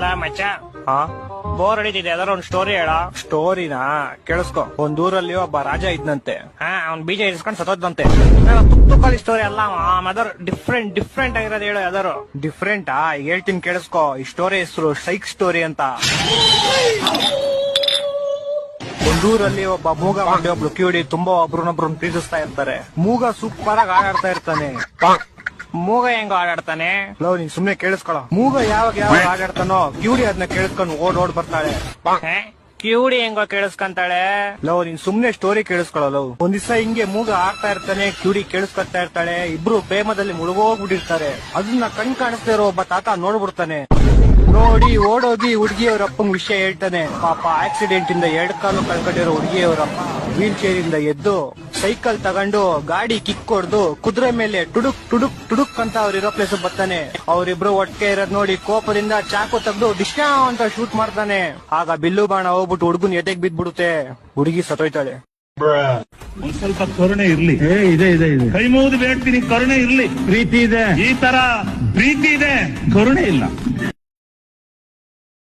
ಲಾ ಮಚ್ಚ, ಹಾ ಬೋರ್ ಹೊಡಿತಿದೆ, ಯಾವ್ದಾರ ಒಂದ್ ಸ್ಟೋರಿ ಹೇಳ. ಸ್ಟೋರಿನಾ? ಕೇಳಿಸ್ಕೊ. ಒಂದೂರಲ್ಲಿ ಒಬ್ಬ ರಾಜ ಇದ್ನಂತೆ. ಅವ್ನ್ ಬೀಜ ಇರಿಸ್ಕೊಂಡ್ ಸತ್ತೋದ್ದಂತೆ. ತುಕ್ಕಳಿ ಸ್ಟೋರಿ ಅಲ್ಲ, ಅದರ ಡಿಫ್ರೆಂಟ್ ಆಗಿರೋದು ಹೇಳು ಯಾವ್ದಾರು. ಡಿಫ್ರೆಂಟಾ? ಈಗ ಹೇಳ್ತೀನಿ ಕೇಳಿಸ್ಕೊ. ಈ ಸ್ಟೋರಿ ಹೆಸರು ಸೈಕ್ ಸ್ಟೋರಿ ಅಂತ. ಒಂದೂರಲ್ಲಿ ಒಬ್ಬ ಮೂಗ ಮಾಡಿ ಒಬ್ಳು ಕಿವಿಡಿ ತುಂಬಾ ಒಬ್ರನ್ನೊಬ್ರನ್ನ ಪ್ರೀತಿಸ್ತಾ ಇರ್ತಾರೆ. ಮೂಗ ಸೂಪರ್ ಆಗಿ ಆಡಾಡ್ತಾ ಇರ್ತಾನೆ. ಮೂಗ ಹೆಂಗ ಆಡಾಡ್ತಾನೆ? ಲವ್, ನೀನ್ ಸುಮ್ನೆ ಕೇಳಿಸ್ಕೊಳ. ಮೂಗ ಯಾವಾಗ ಆಡಾಡ್ತಾನೋ ಕಿವಿಡಿ ಅದನ್ನ ಕೇಳಿಸ್ಕೊಂಡು ಓಡ್ ಬರ್ತಾಳೆ. ಕಿವುಡಿ ಹೆಂಗೋ ಕೇಳಿಸ್ಕೊಂತಾಳೆ? ಲವ್, ನೀನ್ ಸುಮ್ನೆ ಸ್ಟೋರಿ ಕೇಳಿಸ್ಕೊಳ. ಲವ್, ಒಂದ್ ದಿವಸ ಹಿಂಗೆ ಮೂಗ ಆಡ್ತಾ ಇರ್ತಾನೆ, ಕಿವಿಡಿ ಕೇಳಿಸ್ಕೊತಾ ಇರ್ತಾಳೆ. ಇಬ್ರು ಪ್ರೇಮದಲ್ಲಿ ಮುಳುಗೋಗ್ಬಿಟ್ಟಿರ್ತಾರೆ. ಅದನ್ನ ಕಾಣಿಸ್ತಾ ಇರೋ ಒಬ್ಬ ತಾತ ನೋಡ್ಬಿಡ್ತಾನೆ. ನೋಡಿ ಓಡೋಗಿ ಹುಡುಗಿಯವ್ರ ಅಪ್ಪಂಗ್ ವಿಷಯ ಹೇಳ್ತಾನೆ. ಪಾಪ ಆಕ್ಸಿಡೆಂಟ್ ಇಂದ 2 ಕಾಲು ಕಳ್ಕೊಂಡಿರೋ ಹುಡುಗಿಯವರಪ್ಪ ವೀಲ್ ಚೇರ್ ಇಂದ ಎದ್ದು ಸೈಕಲ್ ತಗೊಂಡು ಗಾಡಿ ಕಿಕ್ ಹೊಡ್ದು ಕುದುರೆ ಮೇಲೆ ಟುಡುಕ್ ಟುಡುಕ್ ಟುಡುಕ್ ಅಂತ ಅವ್ರಿರೋ ಪ್ಲೇಸ್ ಬರ್ತಾನೆ. ಅವ್ರಿಬ್ರು ಒಟ್ಟಿಗೆ ಇರೋದ್ ನೋಡಿ ಕೋಪದಿಂದ ಚಾಕು ತೆಗ್ದು ಡಿಶ್ನಾ ಅಂತ ಶೂಟ್ ಮಾಡ್ತಾನೆ. ಆಗ ಬಿಲ್ಲು ಬಾಣ ಹೋಗ್ಬಿಟ್ಟು ಹುಡುಗನ್ ಎದೆಗ್ ಬಿದ್ಬಿಡುತ್ತೆ. ಹುಡುಗಿ ಸತ್ತೋಯ್ತಾಳೆ. ಒಂದ್ ಸ್ವಲ್ಪ ಕರುಣೆ ಇರ್ಲಿ. ಇದೆ ಇದೆ ಇದೆ. ಕೈ ಮುಗಿದು ಬೇಡ್ತೀನಿ, ಕರುಣೆ ಇರ್ಲಿ. ಪ್ರೀತಿ ಇದೆ, ಈ ತರ ಪ್ರೀತಿ ಇದೆ, ಕರುಣೆ ಇಲ್ಲ.